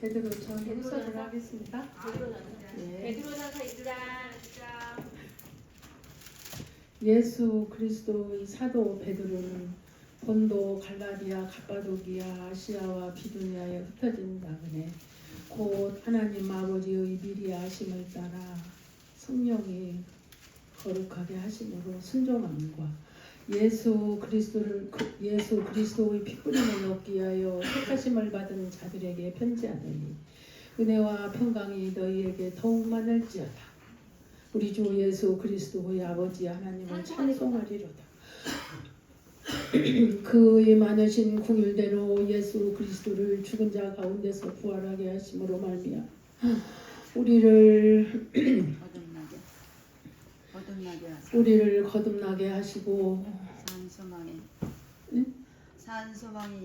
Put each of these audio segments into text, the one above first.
베드로전 해설을 하겠습니다. 베드로전서 1장. 예수 그리스도의 사도 베드로는 본도, 갈라디아, 갑바도기아, 아시아와 비두니아에 흩어진 나그네 곧 하나님 아버지의 미리 아심을 따라 성령이 거룩하게 하심으로 순종함과 예수 그리스도의 피뿌림을 얻기 위하여 택하심을 받은 자들에게 편지하노니 은혜와 평강이 너희에게 더욱 많을지어다. 우리 주 예수 그리스도의 아버지 하나님을 찬송하리로다. 그의 많으신 궁율대로 예수 그리스도를 죽은 자 가운데서 부활하게 하심으로 말미암아 우리를 거듭나게 하시고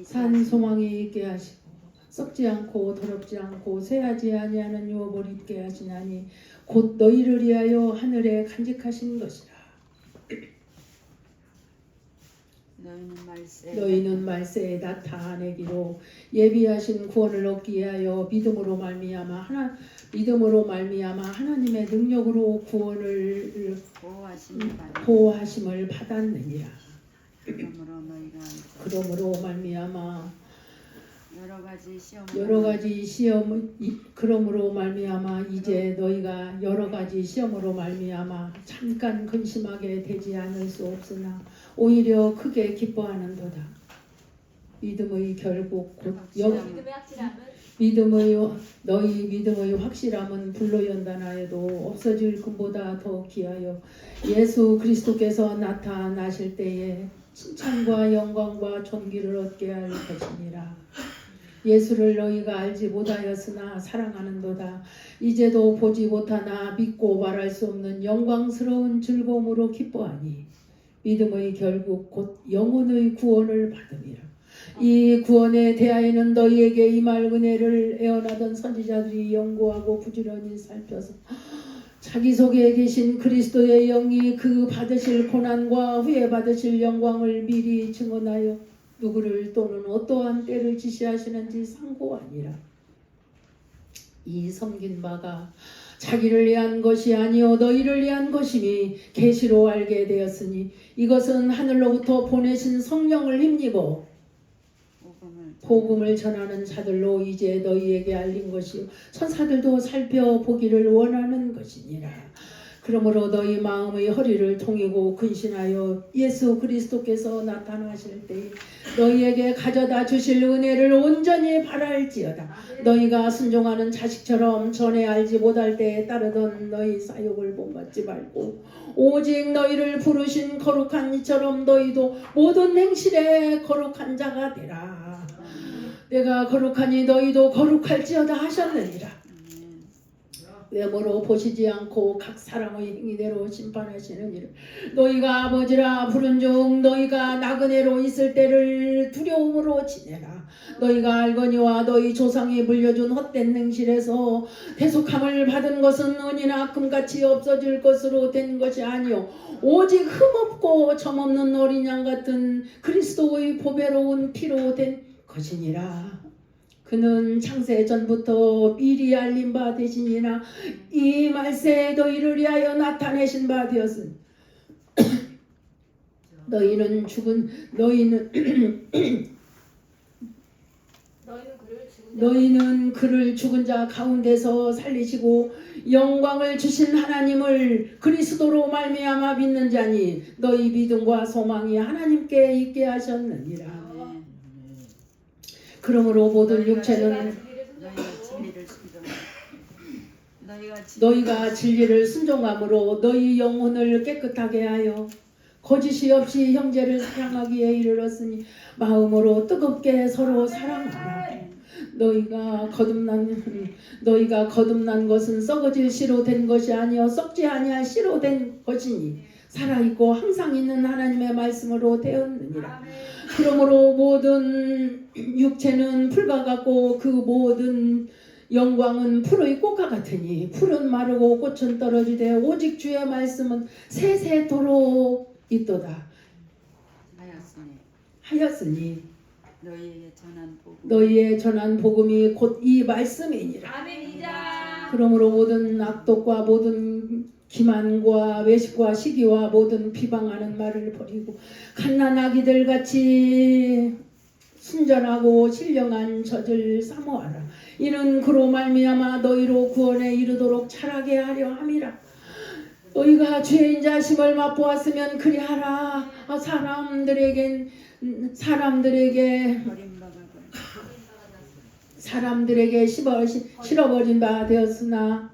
산 소망이 있게 하시고 썩지 않고 더럽지 않고 쇠하지 아니하는 유업을 입게 하시나니 곧 너희를 위하여 하늘에 간직하신 것이라. 너희는 말세에 나타내기로 예비하신 구원을 얻기 위하여 믿음으로 말미암아 하나님의 능력으로 구원을 보호하심을 받았느니라. 그러므로 말미암아 그러므로 말미암아 이제 너희가 여러 가지 시험으로 말미암아 잠깐 근심하게 되지 않을 수 없으나 오히려 크게 기뻐하는도다. 믿음의 결국 곧 너희 믿음의 확실함은 불로 연단하여도 없어질 금보다 더 귀하여 예수 그리스도께서 나타나실 때에 칭찬과 영광과 존귀를 얻게 할 것이니라. 예수를 너희가 알지 못하였으나 사랑하는도다. 이제도 보지 못하나 믿고 말할 수 없는 영광스러운 즐거움으로 기뻐하니 믿음의 결국 곧 영혼의 구원을 받음이라. 이 구원에 대하여는 너희에게 임할 은혜를 애원하던 선지자들이 연구하고 부지런히 살펴서 자기 속에 계신 그리스도의 영이 그 받으실 고난과 후에 받으실 영광을 미리 증언하여 누구를 또는 어떠한 때를 지시하시는지 상고하니라. 이 섬긴 바가 자기를 위한 것이 아니요 너희를 위한 것임이 계시로 알게 되었으니 이것은 하늘로부터 보내신 성령을 힘입어 복음을 전하는 자들로 이제 너희에게 알린 것이요 천사들도 살펴보기를 원하는 것이니라. 그러므로 너희 마음의 허리를 통이고 근신하여 예수 그리스도께서 나타나실 때 너희에게 가져다 주실 은혜를 온전히 바랄지어다. 너희가 순종하는 자식처럼 전에 알지 못할 때에 따르던 너희 사욕을 본받지 말고 오직 너희를 부르신 거룩한 이처럼 너희도 모든 행실에 거룩한 자가 되라. 내가 거룩하니 너희도 거룩할지어다 하셨느니라. 외모로 보시지 않고 각 사람의 행위대로 심판하시는 이를 너희가 아버지라 부른즉 너희가 나그네로 있을 때를 두려움으로 지내라. 너희가 알거니와 너희 조상이 물려준 헛된 행실에서 대속함을 받은 것은 은이나 금같이 없어질 것으로 된 것이 아니요 오직 흠없고 점없는 어린 양 같은 그리스도의 보배로운 피로 된 것이니라. 그는 창세 전부터 미리 알린 바 되시니라. 이 말세에 너희를 위하여 나타내신 바 되었으니 너희는 그를 죽은 자 가운데서 살리시고 영광을 주신 하나님을 그리스도로 말미암아 믿는 자니 너희 믿음과 소망이 하나님께 있게 하셨느니라. 그러므로 모든 육체는 너희가 진리를 순종함으로 너희 영혼을 깨끗하게 하여 거짓이 없이 형제를 사랑하기에 이르렀으니 마음으로 뜨겁게 서로 사랑하라. 너희가 거듭난 것은 썩어질 씨로 된 것이 아니요 썩지 아니할 씨로 된 것이니 살아있고 항상 있는 하나님의 말씀으로 되었느니라. 그러므로 모든 육체는 풀과 같고 그 모든 영광은 풀의 꽃과 같으니 풀은 마르고 꽃은 떨어지되 오직 주의 말씀은 세세토록 있도다 하였으니 너희의 전한 복음이 곧 이 말씀이니라. 아멘이다. 그러므로 모든 악독과 모든 기만과 외식과 시기와 모든 비방하는 말을 버리고 갓난아기들 같이 순전하고 신령한 젖을 사모하라. 이는 그로 말미암아 너희로 구원에 이르도록 자라게 하려 함이라. 너희가 죄인 자심을 맛보았으면 그리하라. 사람들에게 실어버린 바 되었으나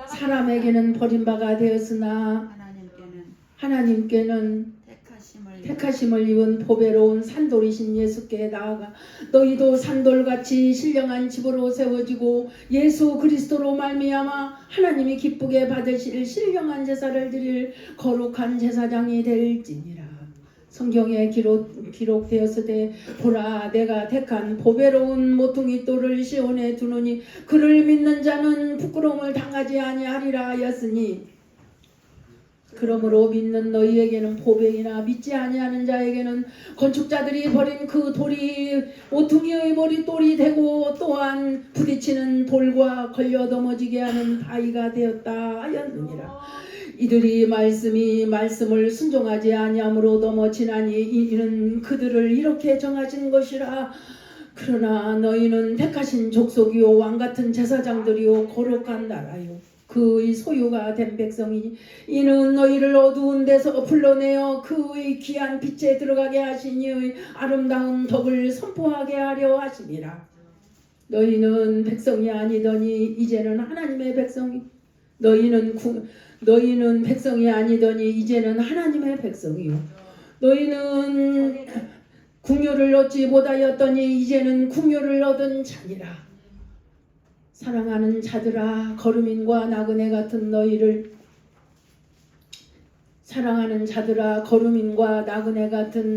사람에게는 버림바가 되었으나 하나님께는 택하심을 입은 보배로운 산돌이신 예수께 나아가 너희도 산돌같이 신령한 집으로 세워지고 예수 그리스도로 말미암아 하나님이 기쁘게 받으실 신령한 제사를 드릴 거룩한 제사장이 될지니라. 성경에 기록되었으되 보라 내가 택한 보배로운 모퉁이 돌을 시온에 두노니 그를 믿는 자는 부끄러움을 당하지 아니하리라 하였으니 그러므로 믿는 너희에게는 보배이나 믿지 아니하는 자에게는 건축자들이 버린 그 돌이 모퉁이의 머릿돌이 되고 또한 부딪히는 돌과 걸려 넘어지게 하는 바위가 되었다 하였느니라. 이들이 말씀을 순종하지 아니함으로 넘어지나니 이는 그들을 이렇게 정하신 것이라. 그러나 너희는 택하신 족속이요 왕같은 제사장들이요 거룩한 나라요 그의 소유가 된 백성이니 이는 너희를 어두운 데서 불러내어 그의 귀한 빛에 들어가게 하시니 아름다운 덕을 선포하게 하려 하심이라. 너희는 백성이 아니더니 이제는 하나님의 백성이 너희는 백성이 아니더니 이제는 하나님의 백성이요 너희는 궁유를 얻지 못하였더니 이제는 궁유를 얻은 자니라. 사랑하는 자들아 거루민과 나그네 같은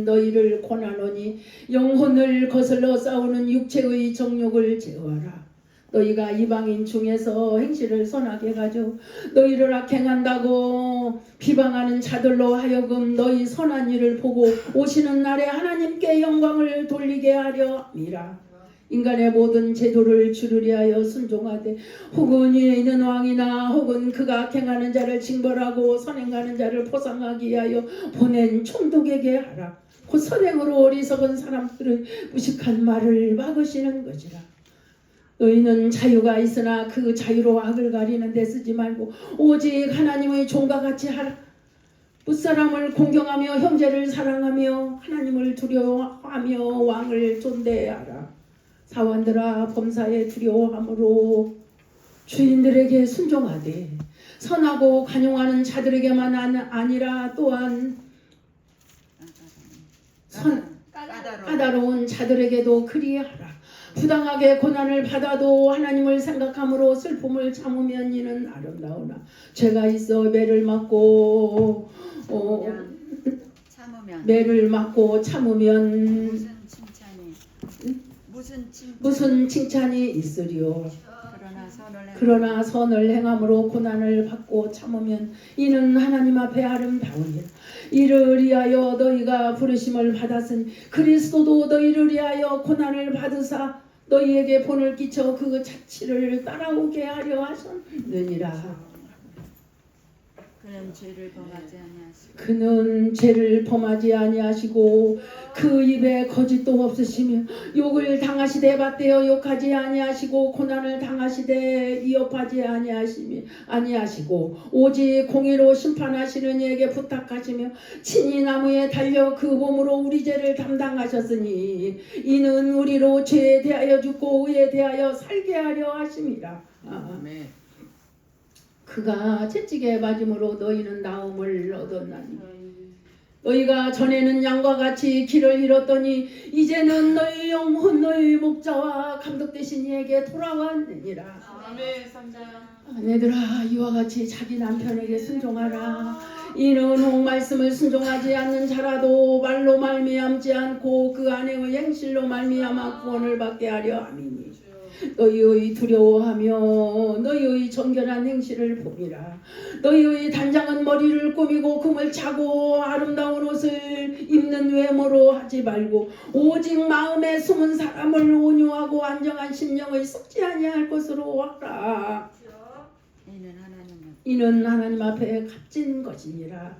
너희를 권하노니 영혼을 거슬러 싸우는 육체의 정욕을 제어하라. 너희가 이방인 중에서 행실을 선하게 가져 너희를 악행한다고 비방하는 자들로 하여금 너희 선한 일을 보고 오시는 날에 하나님께 영광을 돌리게 하려 함이라. 인간의 모든 제도를 주르리 하여 순종하되 혹은 위에 있는 왕이나 혹은 그가 악행하는 자를 징벌하고 선행하는 자를 포상하게 하여 보낸 총독에게 하라. 곧 선행으로 어리석은 사람들의 무식한 말을 막으시는 것이라. 너희는 자유가 있으나 그 자유로 악을 가리는 데 쓰지 말고 오직 하나님의 종과 같이 하라. 뭇사람을 공경하며 형제를 사랑하며 하나님을 두려워하며 왕을 존대하라. 사원들아 범사에 두려워함으로 주인들에게 순종하되 선하고 관용하는 자들에게만 아니라 또한 까다로운 자들에게도 그리하라. 부당하게 고난을 받아도 하나님을 생각함으로 슬픔을 참으면 이는 아름다우나 죄가 있어 매를 맞고 참으면 무슨 칭찬이 있으리요. 그러나 선을 행함으로 고난을 받고 참으면 이는 하나님 앞에 아름다우니라. 이를 위하여 너희가 부르심을 받았으니 그리스도도 너희를 위하여 고난을 받으사 너희에게 본을 끼쳐 그 자취를 따라오게 하려 하셨느니라. 그는 죄를 범하지 아니하시고 그 입에 거짓도 없으시며 욕을 당하시되 받되어 욕하지 아니하시고 고난을 당하시되 위협하지 아니하시고 오직 공의로 심판하시는 이에게 부탁하시며 친히 나무에 달려 그 몸으로 우리 죄를 담당하셨으니 이는 우리로 죄에 대하여 죽고 의에 대하여 살게 하려 하심이라. 아멘. 그가 채찍에 맞음으로 너희는 나음을 얻었나니 너희가 전에는 양과 같이 길을 잃었더니 이제는 너희 영혼 너희 목자와 감독 되신 이에게 돌아왔느니라. 아내들아 이와 같이 자기 남편에게 순종하라. 이는 혹 말씀을 순종하지 않는 자라도 말로 말미암지 않고 그 아내의 행실로 말미암아 구원을 받게 하려 함이니 너희의 두려워하며 너희의 정결한 행실을 보미라. 너희의 단장은 머리를 꾸미고 금을 차고 아름다운 옷을 입는 외모로 하지 말고 오직 마음에 숨은 사람을 온유하고 안정한 심령의 썩지 아니할 것으로 하라. 이는 하나님 앞에 값진 것이니라.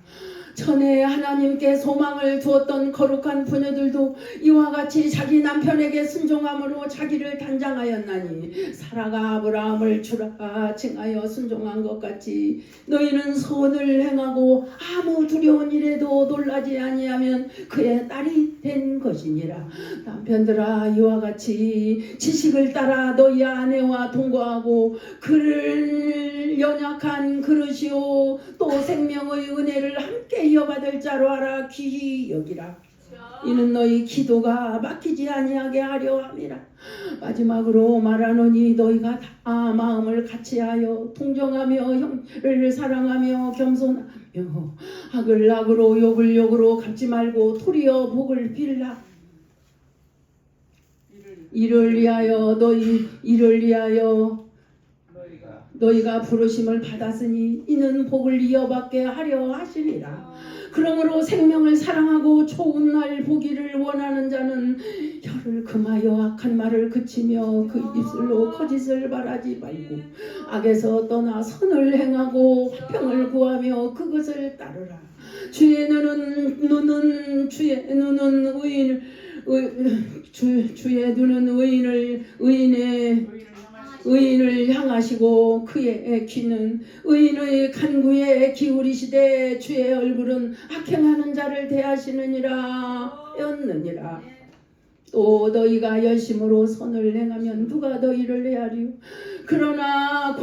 전에 하나님께 소망을 두었던 거룩한 부녀들도 이와 같이 자기 남편에게 순종함으로 자기를 단장하였나니 사라가 아브라함을 주라 칭하여 순종한 것 같이 너희는 선을 행하고 아무 두려운 일에도 놀라지 아니하면 그의 딸이 된 것이니라. 남편들아 이와 같이 지식을 따라 너희 아내와 동거하고 그를 연약한 그릇이요 또 생명의 은혜를 함께 이어받을 자로 알아 귀히 여기라. 이는 너희 기도가 막히지 아니하게 하려 함이라. 마지막으로 말하노니 너희가 다 마음을 같이하여 동정하며 형제를 사랑하며 겸손하며 악을 악으로 욕을 욕으로 갚지 말고 도리어 복을 빌라. 이를 위하여 너희가 부르심을 받았으니 이는 복을 이어받게 하려 하시니라. 그러므로 생명을 사랑하고 좋은 날 보기를 원하는 자는 혀를 금하여 악한 말을 그치며 그 입술로 거짓을 말하지 말고 악에서 떠나 선을 행하고 화평을 구하며 그것을 따르라. 주의 눈은 의인을 향하시고 그의 귀는 의인의 간구에 기울이시되 주의 얼굴은 악행하는 자를 대하시느니라 였느니라. 또 너희가 열심으로 선을 행하면 누가 너희를 헤아리요. 그러나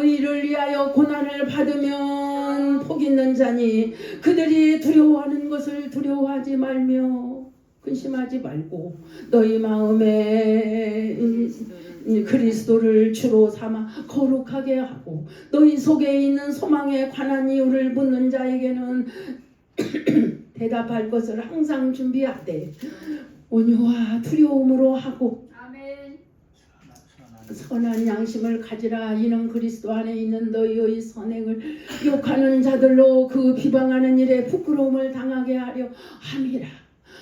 의를 위하여 고난을 받으면 복 있는 자니 그들이 두려워하는 것을 두려워하지 말며 근심하지 말고 너희 마음에 그리스도를 주로 삼아 거룩하게 하고 너희 속에 있는 소망에 관한 이유를 묻는 자에게는 대답할 것을 항상 준비하되 온유와 두려움으로 하고 선한 양심을 가지라. 이는 그리스도 안에 있는 너희의 선행을 욕하는 자들로 그 비방하는 일에 부끄러움을 당하게 하려 함이라.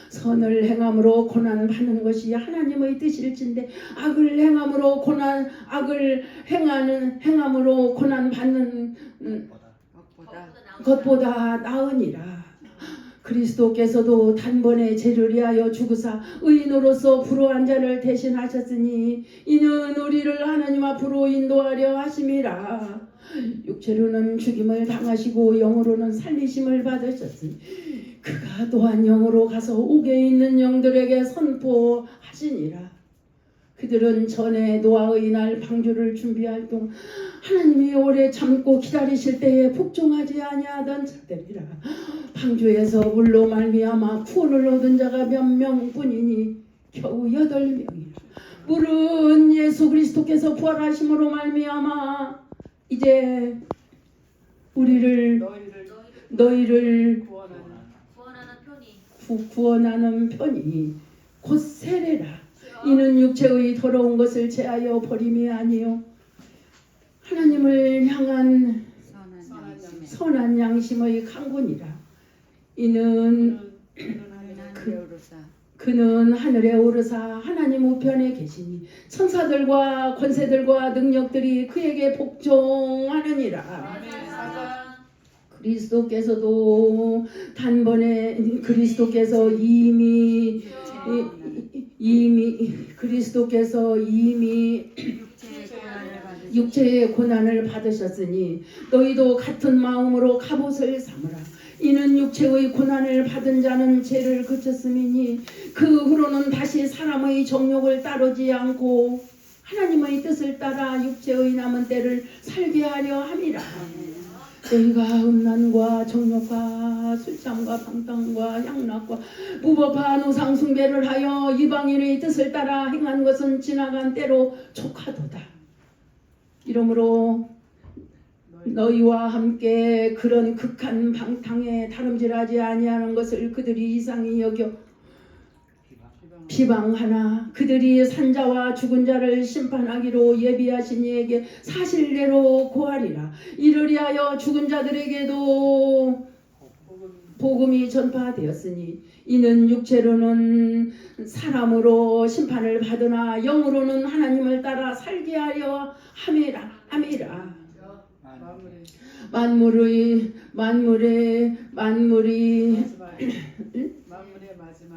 선을 행함으로 고난 받는 것이 하나님의 뜻일진데 악을 행함으로 고난 받는 것보다 나으니라. 그리스도께서도 단번에 죄를 위하여 죽으사 의인으로서 불의한 자를 대신하셨으니 이는 우리를 하나님 앞으로 인도하려 하심이라. 육체로는 죽임을 당하시고 영으로는 살리심을 받으셨으니 그가 또한 영으로 가서 옥에 있는 영들에게 선포하시니라. 그들은 전에 노아의 날 방주를 준비할 동안 하나님이 오래 참고 기다리실 때에 복종하지 아니하던 자들이라. 방주에서 물로 말미암아 구원을 얻은 자가 몇 명뿐이니 겨우 8명이라. 물은 예수 그리스도께서 부활하심으로 말미암아 이제 너희를 구원하는 편이 곧 세례라. 이는 육체의 더러운 것을 제하여 버림이 아니요 하나님을 향한 선한 양심의 강군이라. 이는 그는 하늘에 오르사 하나님 우편에 계시니 천사들과 권세들과 능력들이 그에게 복종하느니라. 그리스도께서도 단번에 그리스도께서 이미 육체의 고난을 받으셨으니 너희도 같은 마음으로 갑옷을 삼으라. 이는 육체의 고난을 받은 자는 죄를 그쳤음이니 그 후로는 다시 사람의 정욕을 따르지 않고 하나님의 뜻을 따라 육체의 남은 때를 살게 하려 함이라. 너희가 음란과 정욕과 술잠과 방탕과 향락과 무법한 우상 숭배를 하여 이방인의 뜻을 따라 행한 것은 지나간 때로 족하도다. 이러므로 너희와 함께 그런 극한 방탕에 다름질하지 아니하는 것을 그들이 이상히 여겨 비방하나 그들이 산자와 죽은 자를 심판하기로 예비하신 이에게 사실대로 고하리라. 이를 위하여 죽은 자들에게도 복음이 전파되었으니 이는 육체로는 사람으로 심판을 받으나 영으로는 하나님을 따라 살게 하려 함이라.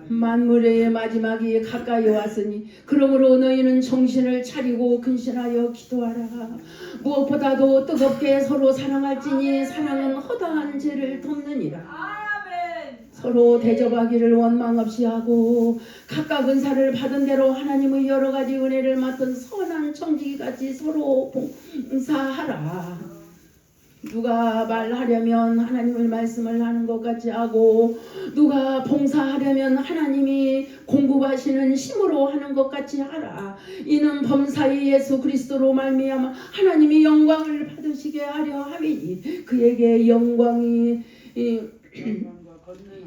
만물의 마지막이 가까이 왔으니 그러므로 너희는 정신을 차리고 근신하여 기도하라. 무엇보다도 뜨겁게 서로 사랑할지니 사랑은 허다한 죄를 돕느니라. 서로 대접하기를 원망 없이 하고 각각 은사를 받은 대로 하나님의 여러 가지 은혜를 맡은 선한 청지기같이 서로 봉사하라. 누가 말하려면 하나님의 말씀을 하는 것 같이 하고 누가 봉사하려면 하나님이 공급하시는 힘으로 하는 것 같이 하라. 이는 범사의 예수 그리스도로 말미암아 하나님이 영광을 받으시게 하려 함이니 그에게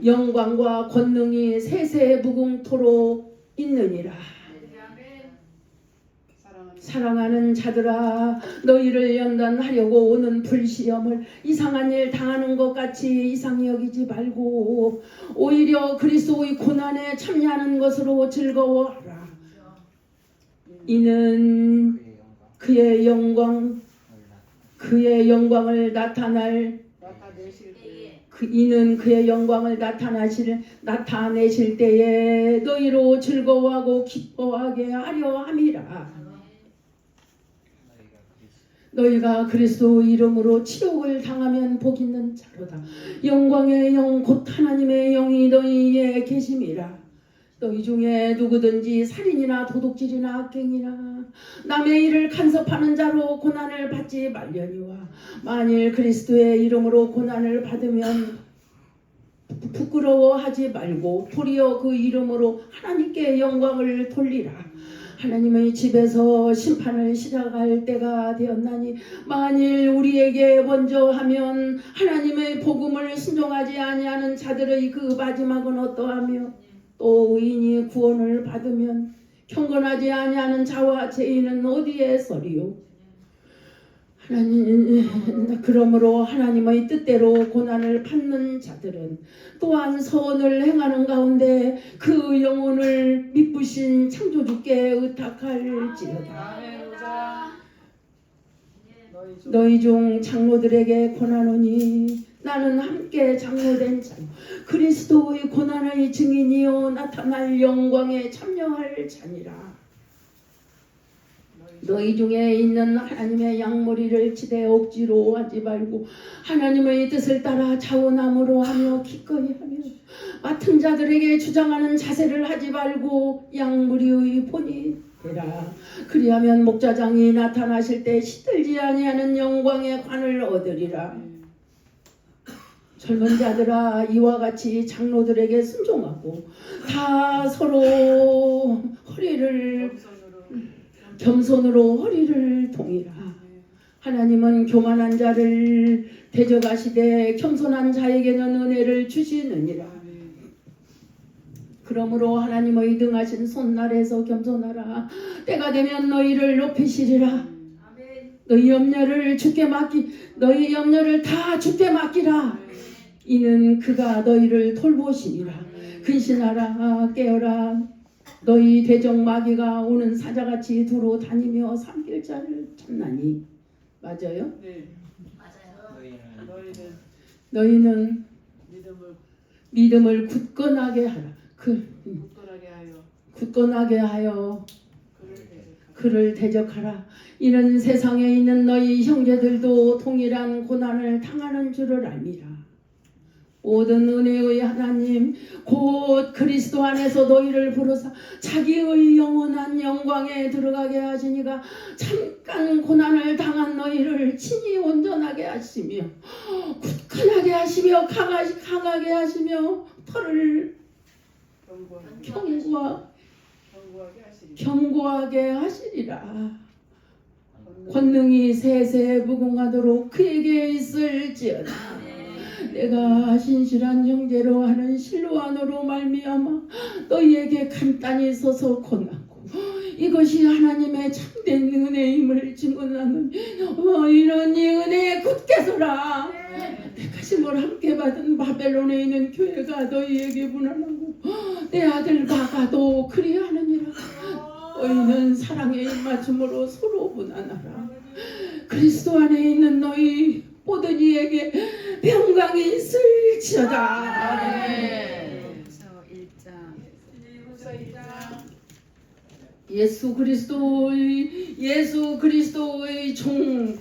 영광과 권능이 세세 무궁토록 있느니라. 사랑하는 자들아, 너희를 연단하려고 오는 불시험을 이상한 일 당하는 것 같이 이상히 여기지 말고 오히려 그리스도의 고난에 참여하는 것으로 즐거워하라. 이는 그의 영광을 나타내실 때에 너희로 즐거워하고 기뻐하게 하려 함이라. 너희가 그리스도 이름으로 치욕을 당하면 복 있는 자로다. 영광의 영 곧 하나님의 영이 너희에 계심이라. 너희 중에 누구든지 살인이나 도둑질이나 악행이나 남의 일을 간섭하는 자로 고난을 받지 말려니와 만일 그리스도의 이름으로 고난을 받으면 부끄러워하지 말고 도리어 그 이름으로 하나님께 영광을 돌리라. 하나님의 집에서 심판을 시작할 때가 되었나니 만일 우리에게 먼저 하면 하나님의 복음을 순종하지 아니하는 자들의 그 마지막은 어떠하며 또 의인이 구원을 받으면 경건하지 아니하는 자와 죄인은 어디에 서리요. 그러므로 하나님의 뜻대로 고난을 받는 자들은 또한 선을 행하는 가운데 그 영혼을 미쁘신 창조주께 의탁할지어다. 너희 중 장로들에게 권하노니 나는 함께 장로된 자요 그리스도의 고난의 증인이요 나타날 영광에 참여할 자니라. 너희 중에 있는 하나님의 양머리를 치되 억지로 하지 말고 하나님의 뜻을 따라 자원함으로 하며 기꺼이 하며 맡은 자들에게 주장하는 자세를 하지 말고 양무리의 본이 되라. 그리하면 목자장이 나타나실 때 시들지 아니하는 영광의 관을 얻으리라. 젊은 자들아, 이와 같이 장로들에게 순종하고 다 서로 겸손으로 허리를 동이라. 하나님은 교만한 자를 대적하시되 겸손한 자에게는 은혜를 주시느니라. 그러므로 하나님의 등하신 손날에서 겸손하라. 때가 되면 너희를 높이시리라. 너희 염려를 다 주께 맡기라. 이는 그가 너희를 돌보시니라. 근신하라, 깨어라. 너희 대적 마귀가 오는 사자같이 두루 다니며 삼킬 자를 찾나니. 맞아요? 네. 맞아요. 너희는 믿음을 굳건하게 하라. 굳건하게 하여 그를 대적하라. 이는 세상에 있는 너희 형제들도 동일한 고난을 당하는 줄을 알미라. 모든 은혜의 하나님 곧 그리스도 안에서 너희를 부르사 자기의 영원한 영광에 들어가게 하시니가 잠깐 고난을 당한 너희를 친히 온전하게 하시며 굳건하게 하시며 강하게 하시며 털을 견고하게 하시리라. 권능이 세세 무궁하도록 그에게 있을지어다. 내가 신실한 형제로 하는 실로안으로 말미암아 너희에게 간단히 써서 권하고 이것이 하나님의 참된 은혜임을 증언하는 이런 이 은혜에 굳게 서라. 택하심을 함께 받은 바벨론에 있는 교회가 너희에게 분한하고 내 아들 마가도 그리하느니라. 너희는 사랑의 입맞춤으로 서로 분한하라. 그리스도 안에 있는 너희 모든 이에게 평강이 있을지어다. 예수 그리스도의 종,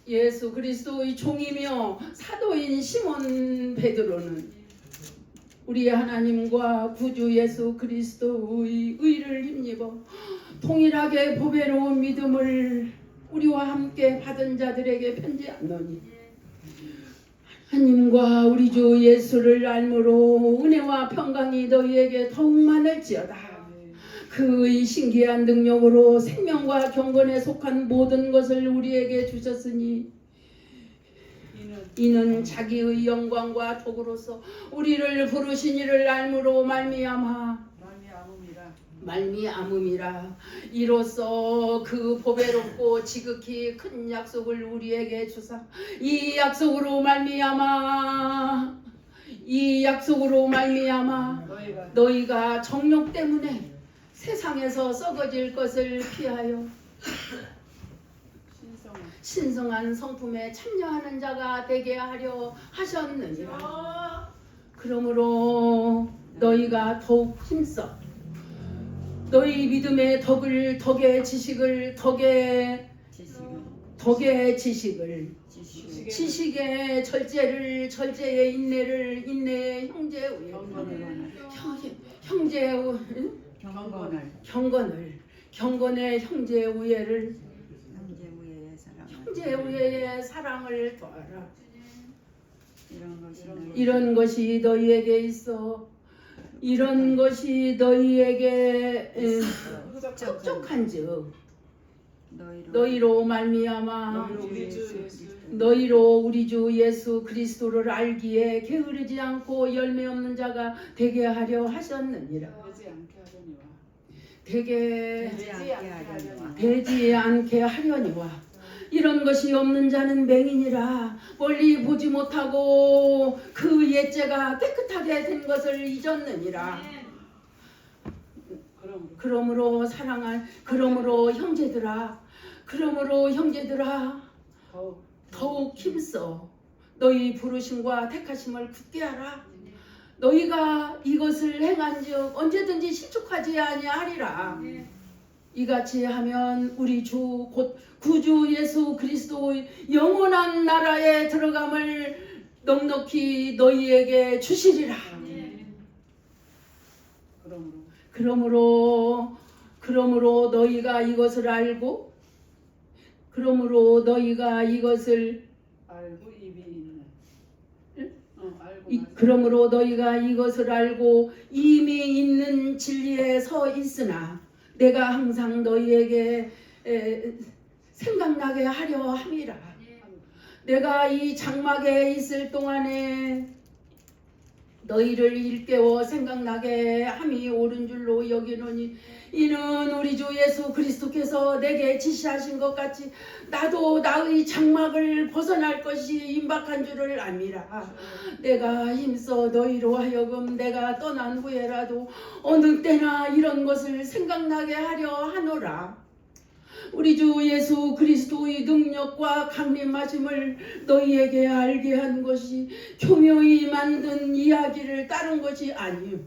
예수 그리스도의 종이며 사도인 시몬 베드로는 우리 하나님과 구주 예수 그리스도의 의를 힘입어 통일하게 보배로운 믿음을 우리와 함께 받은 자들에게 편지하노니 하나님과 우리 주 예수를 알므로 은혜와 평강이 너희에게 더욱 많을지어다. 그의 신기한 능력으로 생명과 경건에 속한 모든 것을 우리에게 주셨으니 이는 자기의 영광과 덕으로서 우리를 부르신 이를 알므로 말미암음이라. 이로써 그 보배롭고 지극히 큰 약속을 우리에게 주사 이 약속으로 말미암아 너희가 정욕 때문에 세상에서 썩어질 것을 피하여 신성한 성품에 참여하는 자가 되게 하려 하셨느니라. 그러므로 너희가 더욱 힘써 너희 믿음의 덕의 지식을 지식의 절제의 인내의 경건의 형제의 우애를 형제의 사랑을 더하라. 이런 것이 너희에게 있어. 이런 것이 너희에게 흡족한즉 너희로 말미암아 너희로 우리 주 예수 그리스도를 알기에 게으르지 않고 열매 없는 자가 되게 하려 하셨느니라. 되지 않게 하려니와 이런 것이 없는 자는 맹인이라 멀리 보지 못하고 그 옛죄가 깨끗하게 된 것을 잊었느니라. 그러므로 형제들아 더욱 힘써 너희 부르심과 택하심을 굳게 하라. 너희가 이것을 행한즉 언제든지 실족하지 아니하리라. 이같이 하면 우리 주 곧 구주 예수 그리스도의 영원한 나라에 들어감을 넉넉히 너희에게 주시리라. 그러므로 너희가 이것을 알고 이미 있는 진리에 서 있으나 내가 항상 너희에게 생각나게 하려 함이라. 내가 이 장막에 있을 동안에 너희를 일깨워 생각나게 함이 옳은 줄로 여기노니 이는 우리 주 예수 그리스도께서 내게 지시하신 것 같이 나도 나의 장막을 벗어날 것이 임박한 줄을 압니다. 내가 힘써 너희로 하여금 내가 떠난 후에라도 어느 때나 이런 것을 생각나게 하려 하노라. 우리 주 예수 그리스도의 능력과 강림하심을 너희에게 알게 한 것이 교묘히 만든 이야기를 따른 것이 아니요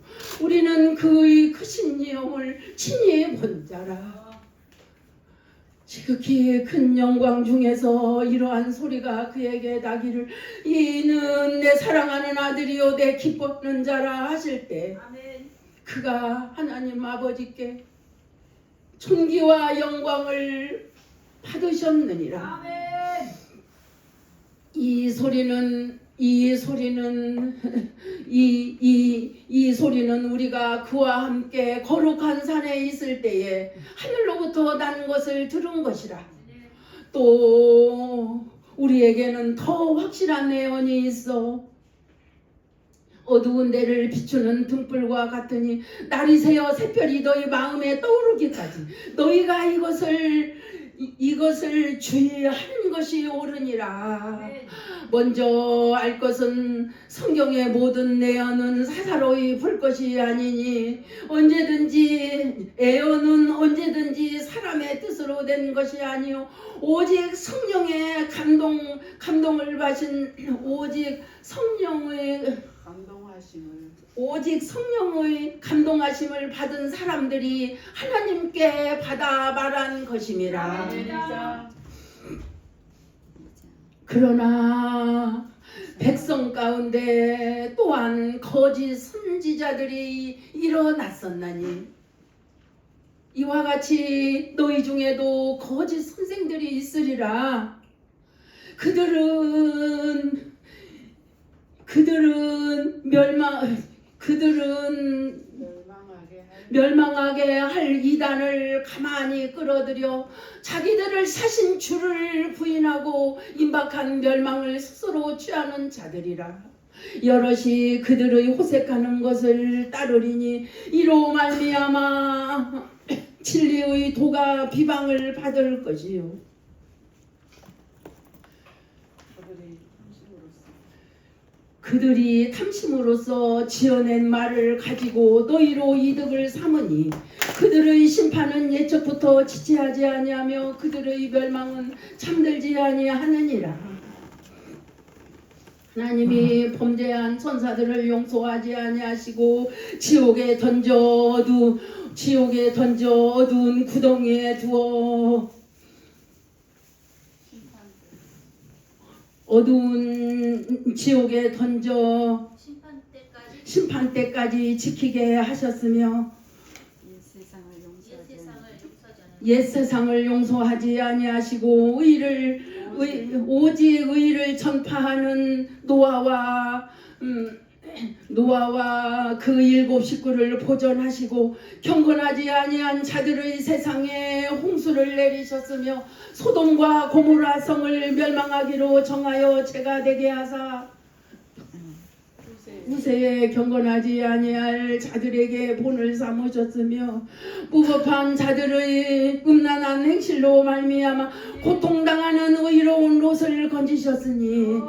우리는 그의 크신 영을 친히 본 자라. 지극히 큰 영광 중에서 이러한 소리가 그에게 나기를 이는 내 사랑하는 아들이요 내 기뻐하는 자라 하실 때 그가 하나님 아버지께 존귀와 영광을 받으셨느니라. 이 소리는 우리가 그와 함께 거룩한 산에 있을 때에 하늘로부터 난 것을 들은 것이라. 또 우리에게는 더 확실한 내언이 있어. 어두운 데를 비추는 등불과 같으니 날이 새어 샛별이 너희 마음에 떠오르기까지 너희가 이것을 주의하는 것이 옳으니라. 먼저 알 것은 성경의 모든 내언은 사사로이 볼 것이 아니니 애언은 언제든지 사람의 뜻으로 된 것이 아니요 오직 성령의 감동을 받으신 오직 성령의 감동하심을 받은 사람들이 하나님께 받아 말한 것임이라. 그러나 백성 가운데 또한 거짓 선지자들이 일어났었나니 이와 같이 너희 중에도 거짓 선생들이 있으리라. 그들은 멸망하게 할 이단을 가만히 끌어들여 자기들을 사신 주를 부인하고 임박한 멸망을 스스로 취하는 자들이라. 여럿이 그들의 호색하는 것을 따르리니 이로 말미암아 진리의 도가 비방을 받을 것이요 그들이 탐심으로써 지어낸 말을 가지고 너희로 이득을 삼으니 그들의 심판은 예적부터 지체하지 아니하며 그들의 멸망은 잠들지 아니하느니라. 하나님이 범죄한 천사들을 용서하지 아니하시고 지옥에 던져 어두운 구덩이에 두어 어두운 지옥에 던져 심판 때까지 지키게 하셨으며 옛 세상을 용서하지 아니하시고 오직 의를 전파하는 노아와 그 7 식구를 보존하시고 경건하지 아니한 자들의 세상에 홍수를 내리셨으며 소돔과 고모라 성을 멸망하기로 정하여 죄가 되게 하사 후세에 경건하지 아니할 자들에게 본을 삼으셨으며 무법한 자들의 음란한 행실로 말미암아 고통당하는 의로운 롯을 건지셨으니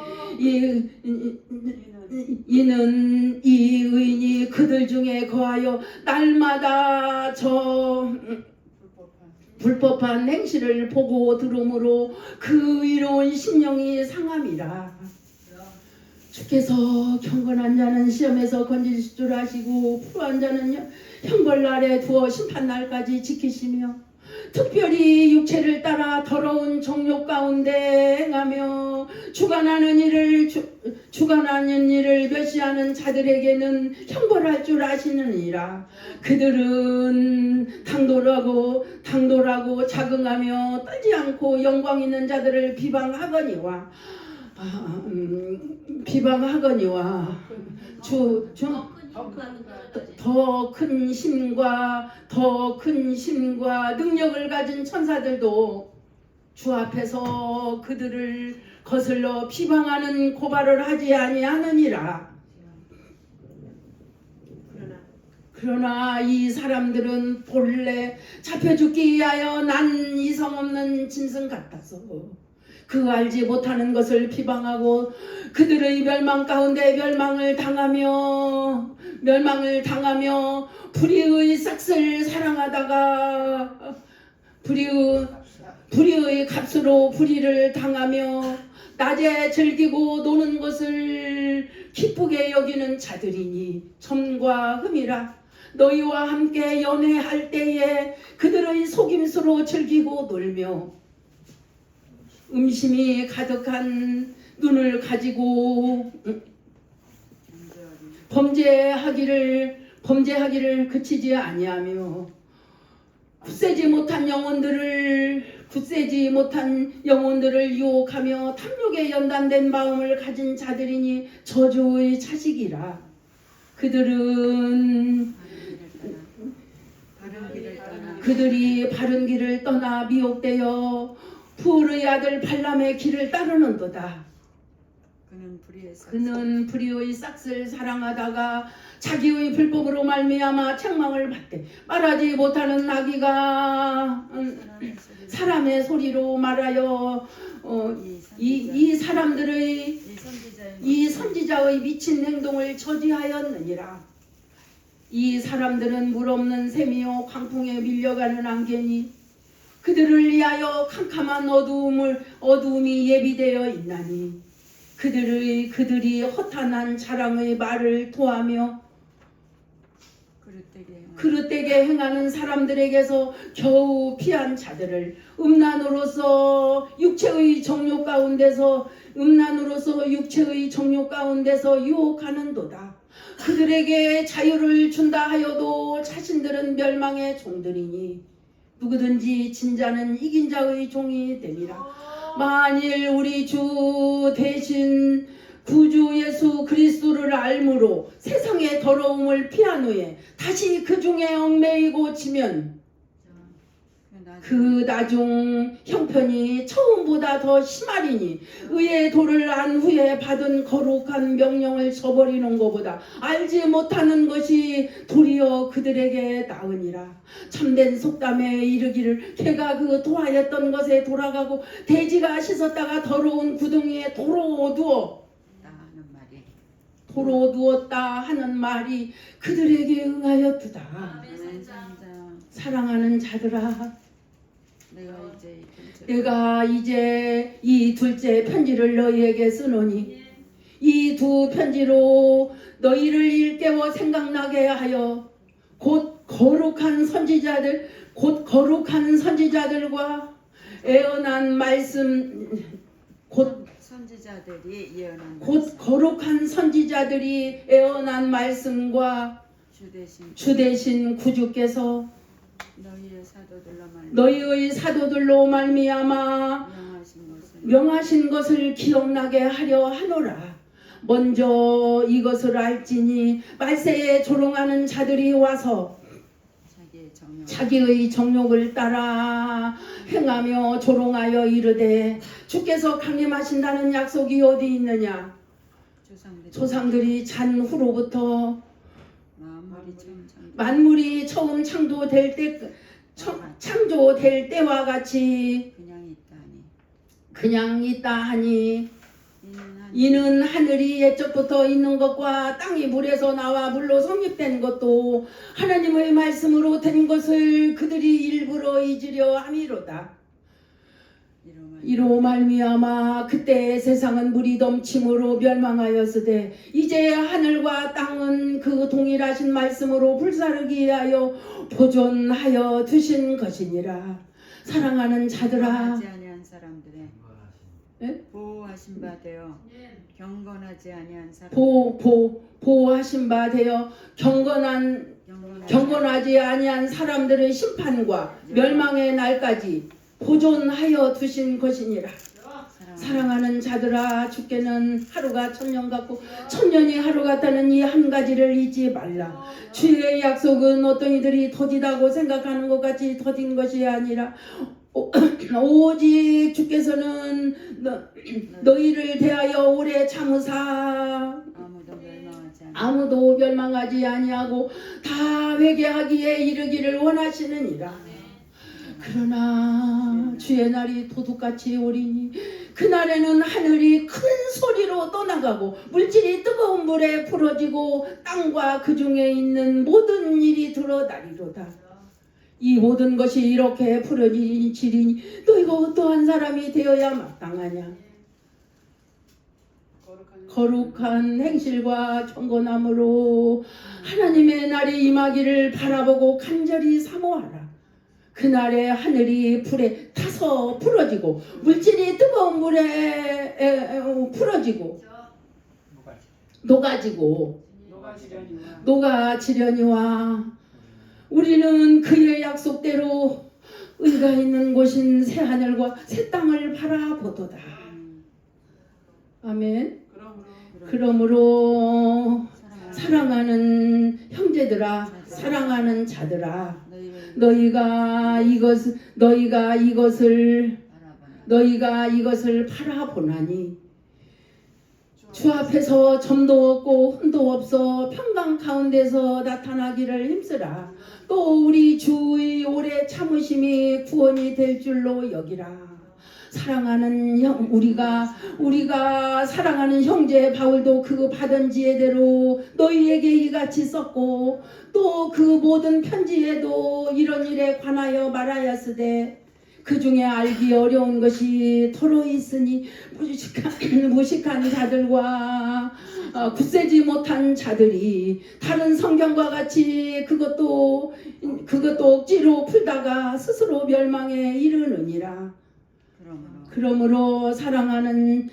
이는 이 의인이 그들 중에 거하여 날마다 저 불법한 행실을 보고 들음으로 그 의로운 심령이 상함이라. 주께서 경건한 자는 시험에서 건지실 줄 아시고 불의한 자는 형벌날에 두어 심판날까지 지키시며 특별히 육체를 따라 더러운 정욕 가운데 행하며 주관하는 일을 멸시하는 자들에게는 형벌할 줄 아시느니라. 그들은 당돌하고 자긍하며 떨지 않고 영광 있는 자들을 비방하거니와 더 큰 힘과 능력을 가진 천사들도 주 앞에서 그들을 거슬러 비방하는 고발을 하지 아니하느니라. 그러나 이 사람들은 본래 잡혀 죽기 위하여 난 이성 없는 짐승 같아서 그 알지 못하는 것을 비방하고 그들의 멸망 가운데 멸망을 당하며 불의의 싹을 사랑하다가 불의의 값으로 불의를 당하며 낮에 즐기고 노는 것을 기쁘게 여기는 자들이니 점과 흠이라. 너희와 함께 연애할 때에 그들의 속임수로 즐기고 놀며 음심이 가득한 눈을 가지고 범죄하기를 그치지 아니하며 굳세지 못한 영혼들을 유혹하며 탐욕에 연단된 마음을 가진 자들이니 저주의 자식이라. 그들이 바른 길을 떠나 미혹되어 푸르의 아들 발람의 길을 따르는도다. 그는 불의의 싹을 사랑하다가 자기의 불법으로 말미암아 책망을 받되 말하지 못하는 나귀가 사람의 소리로 말하여 이 사람들의 이 선지자의 미친 행동을 저지하였느니라. 이 사람들은 물 없는 샘이요 광풍에 밀려가는 안개니 그들을 위하여 캄캄한 어두움이 예비되어 있나니 그들이 허탄한 자랑의 말을 토하며 그릇되게 행하는 사람들에게서 겨우 피한 자들을 음란으로서 육체의 정욕 가운데서 유혹하는도다. 그들에게 자유를 준다 하여도 자신들은 멸망의 종들이니 누구든지 진 자는 이긴 자의 종이 되리라. 만일 우리 주 대신 구주 예수 그리스도를 알므로 세상의 더러움을 피한 후에 다시 그 중에 얽매이고 지면 그 나중 형편이 처음보다 더 심하리니 의의 도를 안 후에 받은 거룩한 명령을 저버리는 것보다 알지 못하는 것이 도리어 그들에게 나으니라. 참된 속담에 이르기를 개가 그 토하였던 것에 돌아가고 돼지가 씻었다가 더러운 구덩이에 도로 누웠다 하는 말이 그들에게 응하였도다. 사랑하는 자들아, 내가 이제 이 둘째 편지를 너희에게 쓰노니 이 두 편지로 너희를 일깨워 생각나게 하여 곧 거룩한 선지자들과 애언한 말씀 곧 거룩한 선지자들이 애언한 말씀과 주 대신 구주께서 너희의 사도들로 말미암아 명하신 것을 기억나게 하려 하노라. 먼저 이것을 알지니 말세에 조롱하는 자들이 와서 자기의 정욕을 따라 행하며 조롱하여 이르되 주께서 강림하신다는 약속이 어디 있느냐. 조상들이 잔 후로부터 만물이 처음 창조될 때와 같이 그냥 있다 하니 이는 하늘이 옛적부터 있는 것과 땅이 물에서 나와 물로 성립된 것도 하나님의 말씀으로 된 것을 그들이 일부러 잊으려 함이로다. 이로 말미암아 그때 세상은 물이 넘침으로 멸망하였으되 이제 하늘과 땅은 그 동일하신 말씀으로 불사르기 위하여 보존하여 두신 것이니라. 사랑하는 자들아, 보호하신 바 되어 경건하지 아니한 사람 보호하신 바 되어 경건하지 아니한 사람들의 심판과 멸망의 날까지 보존하여 두신 것이니라. 사랑하는 자들아, 주께는 하루가 천년 같고 천년이 하루 같다는 이 한 가지를 잊지 말라. 주의 약속은 어떤 이들이 더디다고 생각하는 것 같이 더딘 것이 아니라 오직 주께서는 너희를 대하여 오래 참으사 아무도 멸망하지 아니하고 다 회개하기에 이르기를 원하시느니라. 그러나 주의 날이 도둑같이 오리니 그날에는 하늘이 큰 소리로 떠나가고 물질이 뜨거운 물에 풀어지고 땅과 그 중에 있는 모든 일이 드러나리로다. 이 모든 것이 이렇게 풀어지리니 너희가 어떠한 사람이 되어야 마땅하냐. 거룩한 행실과 경건함으로 하나님의 날이 임하기를 바라보고 간절히 사모하라. 그날에 하늘이 불에 타서 풀어지고 물질이 뜨거운 물에 풀어지고 녹아지려니와 우리는 그의 약속대로 의가 있는 곳인 새 하늘과 새 땅을 바라보도다. 아멘. 그러므로 사랑하는 형제들아, 사랑하는 자들아, 너희가 이것을 너희가 이것을 바라보나니 주 앞에서 점도 없고 흠도 없어 평강 가운데서 나타나기를 힘쓰라. 또 우리 주의 오래 참으심이 구원이 될 줄로 여기라. 사랑하는 우리가 사랑하는 형제 바울도 그 받은 지혜대로 너희에게 이같이 썼고 또 그 모든 편지에도 이런 일에 관하여 말하였으되 그 중에 알기 어려운 것이 더러 있으니 무식한 자들과 굳세지 못한 자들이 다른 성경과 같이 그것도 억지로 풀다가 스스로 멸망에 이르느니라. 그러므로 사랑하는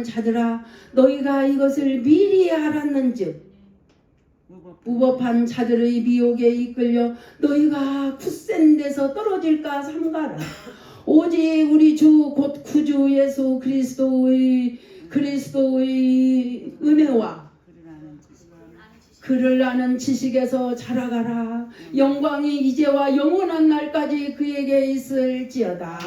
자들아 너희가 이것을 미리 알았는즉 무법한 자들의 미혹에 이끌려 너희가 굳센 데서 떨어질까 삼가라. 오직 우리 주 곧 구주 예수 그리스도의 은혜와 그를 아는 지식에서 자라가라. 영광이 이제와 영원한 날까지 그에게 있을지어다.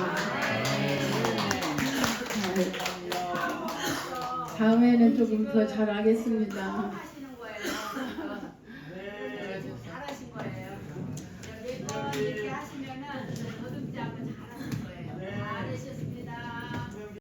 다음에는 조금 더 잘하겠습니다.